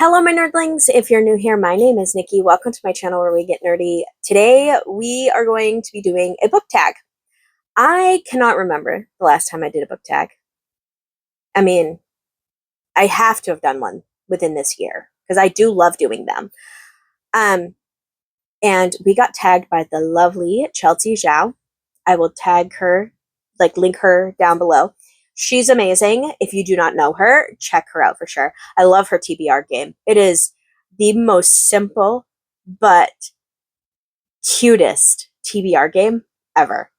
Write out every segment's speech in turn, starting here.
Hello, my nerdlings. If you're new here, my name is Nikki. Welcome to my channel where we get nerdy. Today, we are going to be doing a book tag. I cannot remember the last time I did a book tag. I mean, I have to have done one within this year because I do love doing them. And we got tagged by the lovely Chelsea Zhao. I will tag her, link her down below. She's amazing. If you do not know her, check her out for sure. I love her TBR game. It is the most simple but cutest TBR game ever.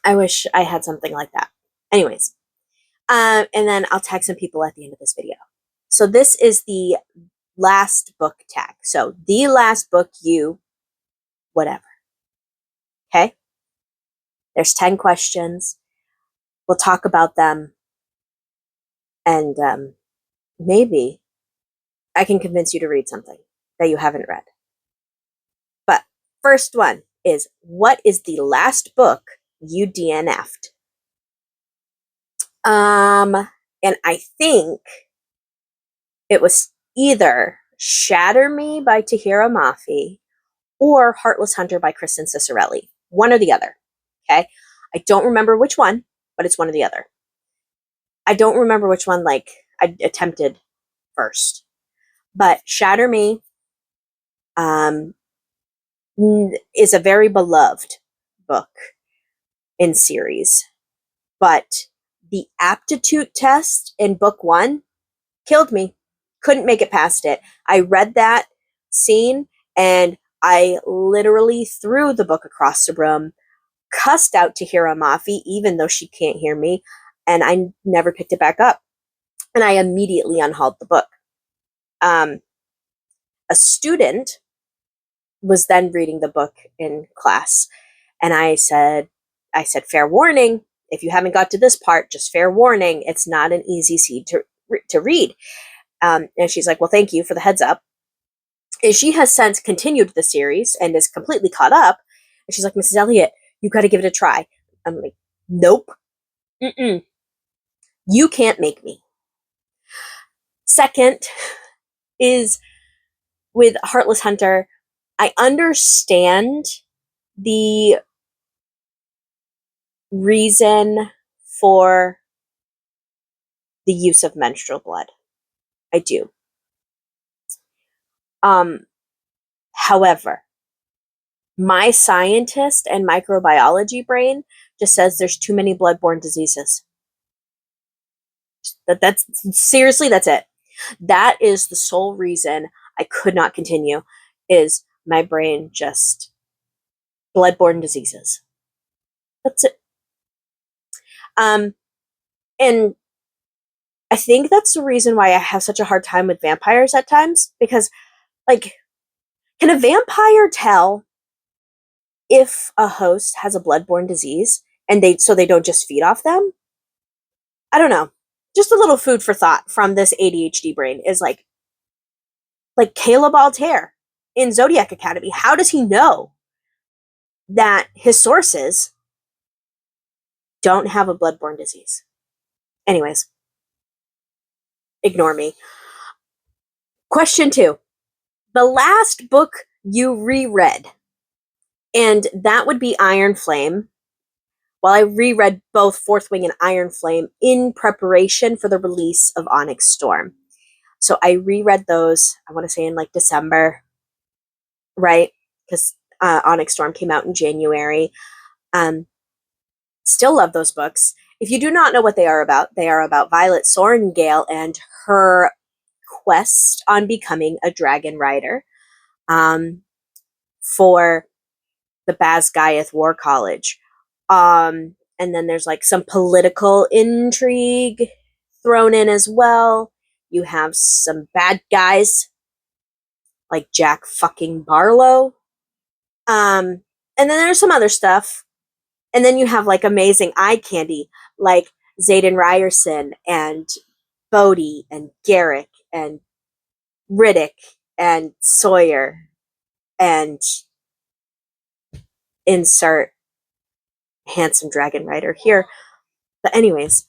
I wish I had something like that. Anyways, and then I'll tag some people at the end of this video. So this is the last book tag. So the last book you, whatever. Okay? There's 10 questions. We'll talk about them. And maybe I can convince you to read something that you haven't read. But first one is, what is the last book you DNF'd? And I think it was either Shatter Me by Tahereh Mafi or Heartless Hunter by Kristen Cicarelli. One or the other. Okay? I don't remember which one, but it's one or the other. I don't remember which one, I attempted first. But Shatter Me is a very beloved book in series. But the aptitude test in book 1 killed me. Couldn't make it past it. I read that scene and I literally threw the book across the room, cussed out Tahereh Mafi, even though she can't hear me, and I never picked it back up. And I immediately unhauled the book. A student was then reading the book in class, and I said, fair warning, if you haven't got to this part, just fair warning, it's not an easy seed to read. And she's like, well, thank you for the heads up. And she has since continued the series and is completely caught up. And she's like, Mrs. Elliott, you got to give it a try. I'm like, nope. Mm-mm. You can't make me. Second is with Heartless Hunter. I understand the reason for the use of menstrual blood. I do. However, my scientist and microbiology brain just says there's too many bloodborne diseases. That's seriously, that's it. That is the sole reason I could not continue, is my brain just bloodborne diseases. That's it. And I think that's the reason why I have such a hard time with vampires at times, because, can a vampire tell if a host has a bloodborne disease and so they don't just feed off them? I don't know. Just a little food for thought from this ADHD brain is like Caleb Altair in Zodiac Academy. How does he know that his sources don't have a bloodborne disease? Anyways, ignore me. Question 2. The last book you reread, and that would be Iron Flame. While I reread both Fourth Wing and Iron Flame in preparation for the release of Onyx Storm. So I reread those, I want to say in December, right? Because Onyx Storm came out in January. Still love those books. If you do not know what they are about Violet Sorrengail and her quest on becoming a dragon rider for the Basgiath War College. And then there's some political intrigue thrown in as well. You have some bad guys like Jack fucking Barlow. And then there's some other stuff. And then you have amazing eye candy like Xaden Ryerson and Bodhi and Garrick and Riddick and Sawyer and insert handsome dragon rider here. But anyways,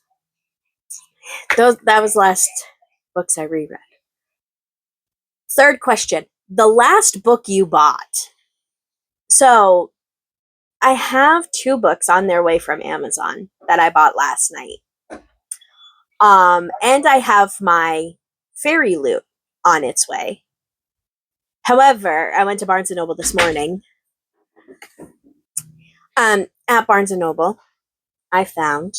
that was last books I reread. Third question. The last book you bought. So I have 2 books on their way from Amazon that I bought last night. And I have my fairy loot on its way. However, I went to Barnes & Noble this morning. At Barnes & Noble, I found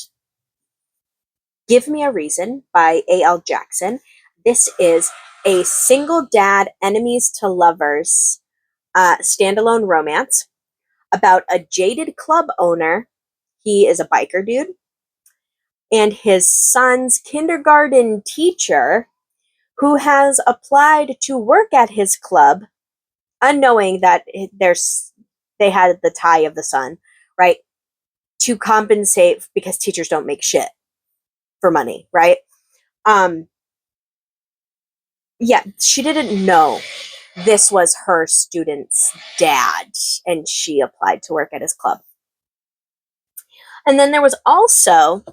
Give Me a Reason by A.L. Jackson. This is a single dad, enemies to lovers standalone romance about a jaded club owner. He is a biker dude. And his son's kindergarten teacher, who has applied to work at his club, unknowing that they had the tie of the son, right? To compensate because teachers don't make shit for money, right? Yeah, she didn't know this was her student's dad, and she applied to work at his club. And then there was also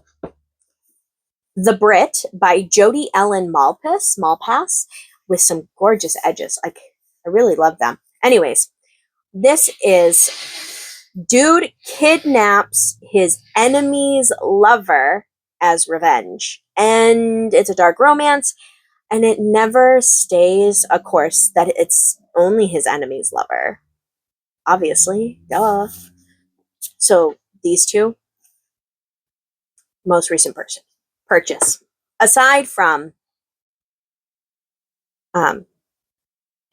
The Brit by Jodi Ellen Malpass, with some gorgeous edges. I really love them. Anyways, this is dude kidnaps his enemy's lover as revenge. And it's a dark romance, and it never stays a course that it's only his enemy's lover. Obviously, duh. So these 2, most recent purchase. Aside from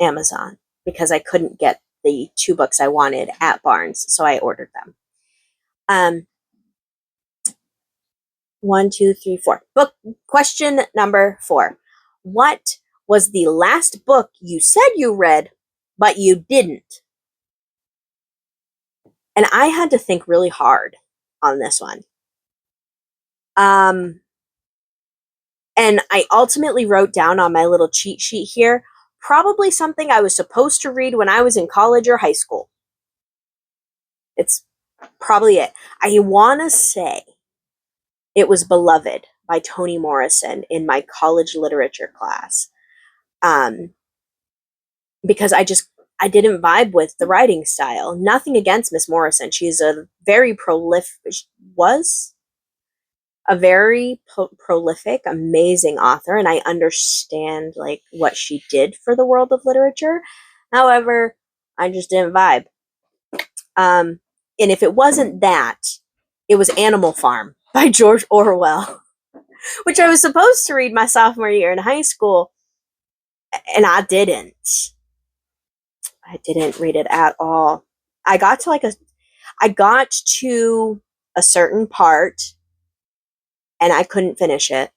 Amazon, because I couldn't get the 2 books I wanted at Barnes, so I ordered them. 1, 2, 3, 4. Book question number 4. What was the last book you said you read, but you didn't? And I had to think really hard on this one. And I ultimately wrote down on my little cheat sheet here, probably something I was supposed to read when I was in college or high school. It's probably it. I want to say it was Beloved by Toni Morrison in my college literature class. Because I didn't vibe with the writing style. Nothing against Miss Morrison. She's a very prolific, amazing author, and I understand like what she did for the world of literature. However, I just didn't vibe. And if it wasn't that, it was Animal Farm by George Orwell, which I was supposed to read my sophomore year in high school, and I didn't. I didn't read it at all. I got to a certain part, and I couldn't finish it.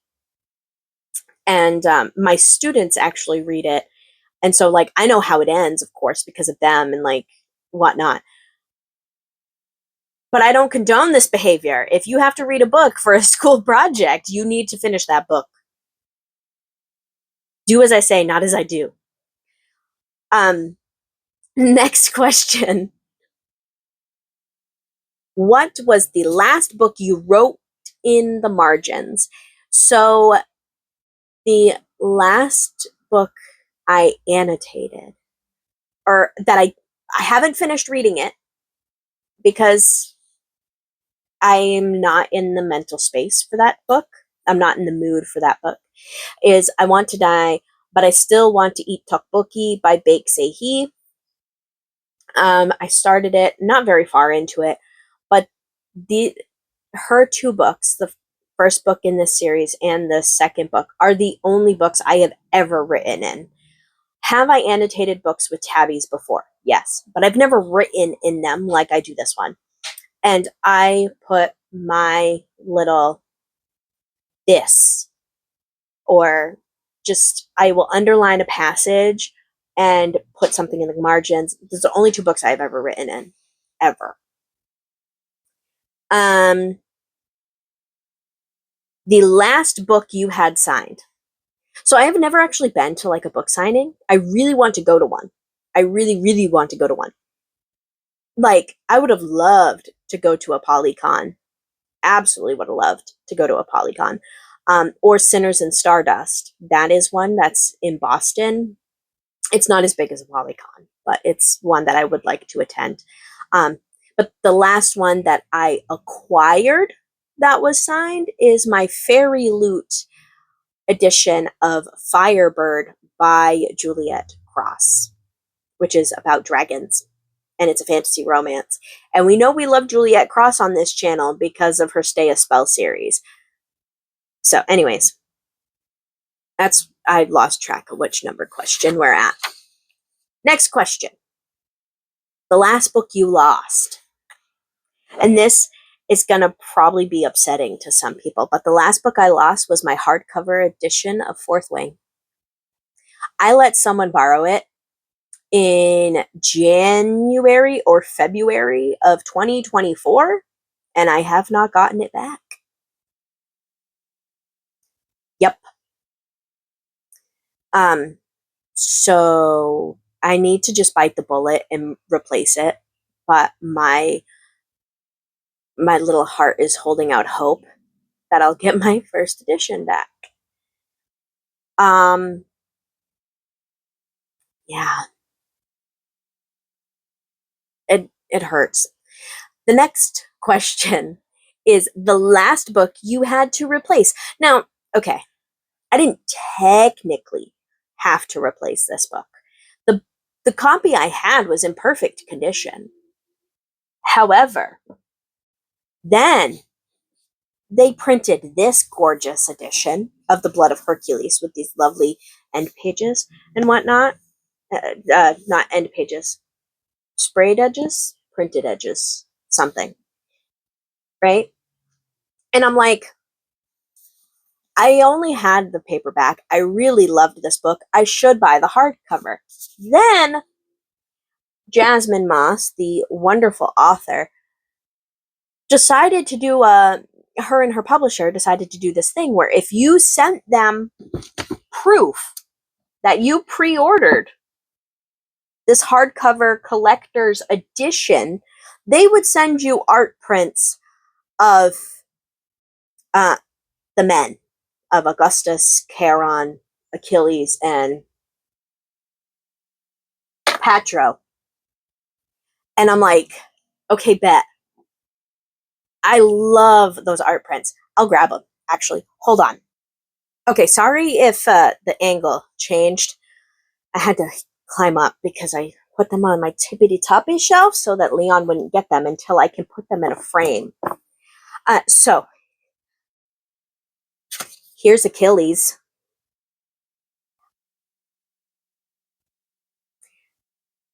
And my students actually read it, and so like I know how it ends, of course, because of them and like whatnot. But I don't condone this behavior. If you have to read a book for a school project, you need to finish that book. Do as I say, not as I do. Next question. What was the last book you wrote in the margins? So the last book I annotated, or that I haven't finished reading it because I am not in the mental space for that book. I'm not in the mood for that book. Is I Want to Die, but I Still Want to Eat Tteokbokki by Baek Se-hee. I started it, not very far into it, but her 2 books, the first book in this series and the second book, are the only books I have ever written in. Have I annotated books with tabbies before? Yes, but I've never written in them like I do this one. And I put my little this, or just I will underline a passage and put something in the margins. Those are the only 2 books I've ever written in, ever. The last book you had signed. So I have never actually been to like a book signing. I really want to go to one. I really, really want to go to one. Like, I would have loved to go to a Polycon. Absolutely would have loved to go to a Polycon. Or Sinners in Stardust. That is one that's in Boston. It's not as big as WallyCon, but it's one that I would like to attend. But the last one that I acquired that was signed is my Fairy Loot edition of Firebird by Juliet Cross, which is about dragons, and it's a fantasy romance. And we know we love Juliet Cross on this channel because of her Stay a Spell series. So, anyways, I lost track of which number question we're at. Next question. The last book you lost. And this is going to probably be upsetting to some people, but the last book I lost was my hardcover edition of Fourth Wing. I let someone borrow it in January or February of 2024, and I have not gotten it back. Yep. So I need to just bite the bullet and replace it, but my little heart is holding out hope that I'll get my first edition back. Yeah. It hurts. The next question is the last book you had to replace. Now, okay, I didn't technically have to replace this book. The copy I had was in perfect condition. However, then they printed this gorgeous edition of The Blood of Hercules with these lovely end pages and whatnot. Not end pages, sprayed edges, printed edges, something. Right? And I'm like, I only had the paperback. I really loved this book. I should buy the hardcover. Then Jasmine Moss, the wonderful author, decided to do her and her publisher decided to do this thing where if you sent them proof that you pre-ordered this hardcover collector's edition, they would send you art prints of the men of Augustus, Charon, Achilles, and Patro. And I'm like, okay, bet. I love those art prints. I'll grab them, actually. Hold on. Okay, sorry if the angle changed. I had to climb up because I put them on my tippity-toppy shelf so that Leon wouldn't get them until I can put them in a frame. So, here's Achilles.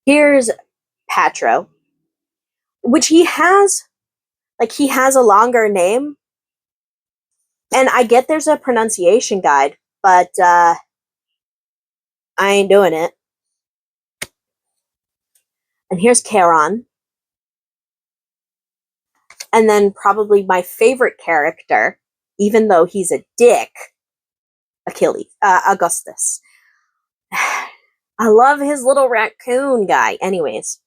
Here's Patro, which he has a longer name. And I get there's a pronunciation guide, but I ain't doing it. And here's Charon. And then probably my favorite character, even though he's a dick, Achilles, Augustus. I love his little raccoon guy. Anyways,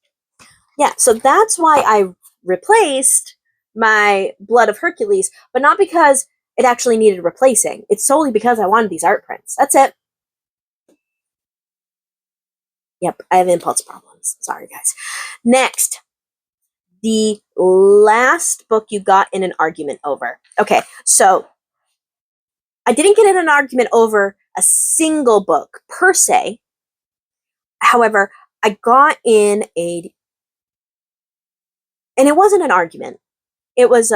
yeah, so that's why I replaced my Blood of Hercules, but not because it actually needed replacing. It's solely because I wanted these art prints. That's it. Yep, I have impulse problems. Sorry, guys. Next, the last book you got in an argument over. Okay, so I didn't get in an argument over a single book per se. However, I got in and it wasn't an argument. It was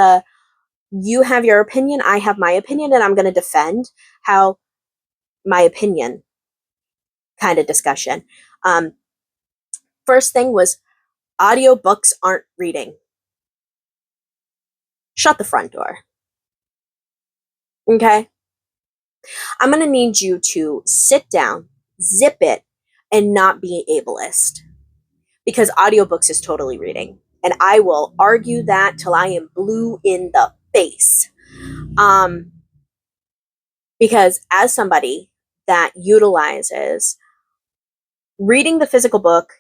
you have your opinion, I have my opinion, and I'm going to defend how my opinion kind of discussion. First thing was audiobooks aren't reading. Shut the front door. Okay? I'm going to need you to sit down, zip it, and not be ableist. Because audiobooks is totally reading. And I will argue that till I am blue in the face. Because as somebody that utilizes reading the physical book,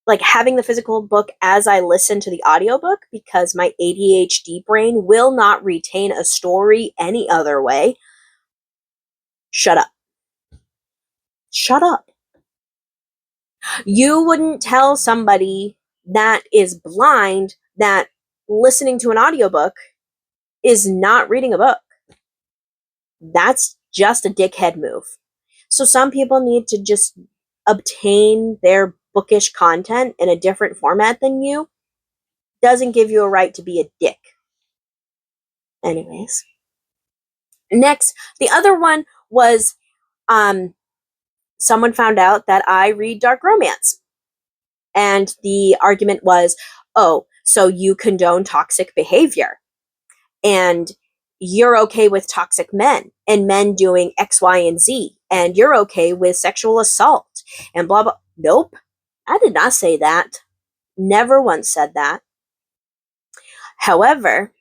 like having the physical book as I listen to the audiobook, because my ADHD brain will not retain a story any other way. Shut up. Shut up. You wouldn't tell somebody that is blind that listening to an audiobook is not reading a book. That's just a dickhead move. So some people need to just obtain their bookish content in a different format than you. Doesn't give you a right to be a dick. Anyways. Next, the other one was someone found out that I read dark romance. And the argument was, oh, so you condone toxic behavior. And you're okay with toxic men and men doing X, Y, and Z. And you're okay with sexual assault and blah, blah. Nope. I did not say that. Never once said that. However,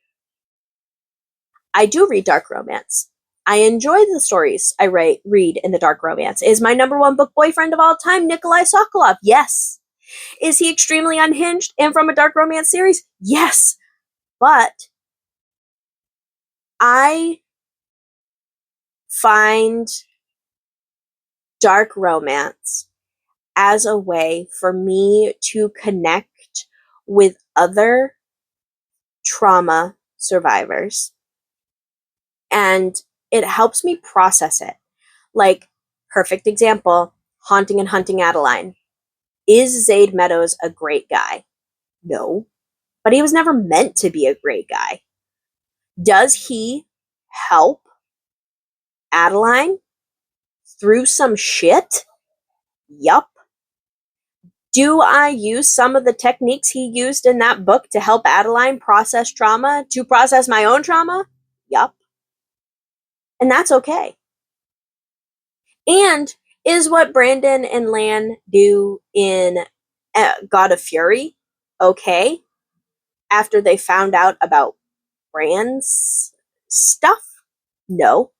I do read dark romance. I enjoy the stories I read in the dark romance. Is my number one book boyfriend of all time Nikolai Sokolov? Yes. Is he extremely unhinged and from a dark romance series? Yes. But I find dark romance as a way for me to connect with other trauma survivors. And it helps me process it. Like, perfect example, Haunting and Hunting Adeline. Is Zaid Meadows a great guy? No. But he was never meant to be a great guy. Does he help Adeline through some shit? Yup. Do I use some of the techniques he used in that book to help Adeline process trauma, to process my own trauma? Yup. And that's okay. And is what Brandon and Lan do in God of Fury okay? After they found out about Bran's stuff? No.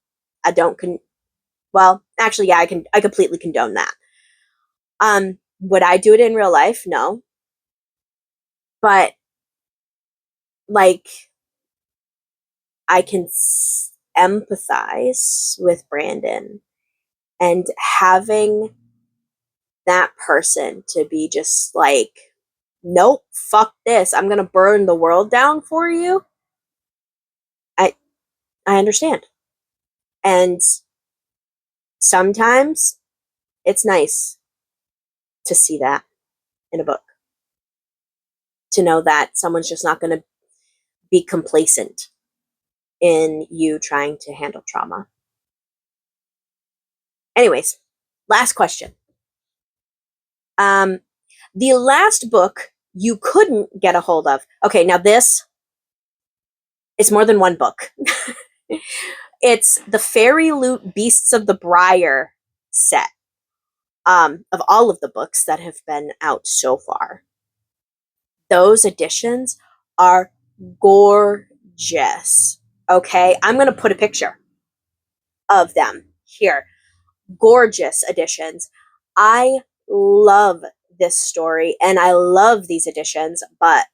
I don't well, actually, yeah, I completely condone that. Would I do it in real life? No. But like, I can empathize with Brandon, and having that person to be just like, nope, fuck this, I'm gonna burn the world down for you. I understand. And sometimes it's nice to see that in a book. To know that someone's just not going to be complacent in you trying to handle trauma. Anyways, last question. The last book you couldn't get a hold of. Okay, now this is more than one book. It's the Fairy Loot Beasts of the Briar set of all of the books that have been out so far. Those editions are gorgeous. Okay, I'm going to put a picture of them here. Gorgeous editions. I love this story and I love these editions, but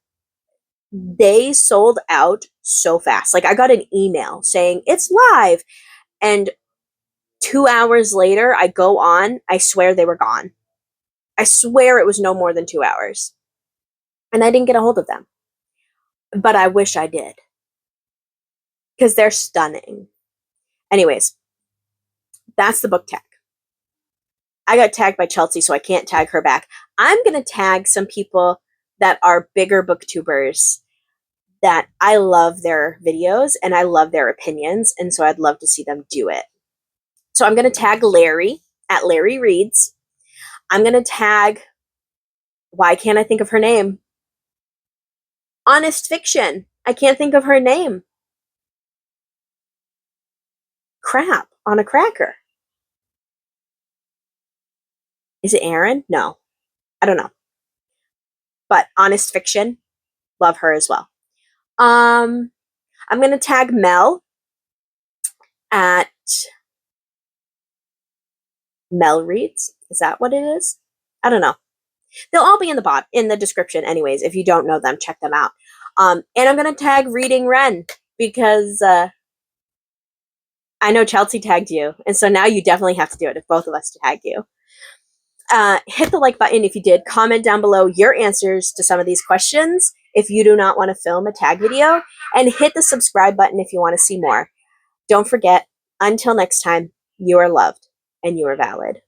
they sold out so fast. Like, I got an email saying it's live, and 2 hours later I go on, I swear they were gone. I swear it was no more than 2 hours. And I didn't get a hold of them. But I wish I did. Because they're stunning. Anyways, that's the book tag. I got tagged by Chelsea, so I can't tag her back. I'm going to tag some people that are bigger booktubers that I love their videos and I love their opinions, and so I'd love to see them do it. So I'm going to tag Larry at Larry Reads. I'm going to tag, why can't I think of her name? Honest Fiction. I can't think of her name. Crap on a cracker. Is it Aaron? No. I don't know. But Honest Fiction, love her as well. I'm going to tag Mel at Mel Reads. Is that what it is? I don't know. They'll all be in the description anyways. If you don't know them, check them out. And I'm going to tag Reading Ren because I know Chelsea tagged you. And so now you definitely have to do it if both of us tag you. hit the like button if you did. Comment down below your answers to some of these questions if you do not want to film a tag video. And hit the subscribe button if you want to see more. Don't forget, until next time, you are loved and you are valid.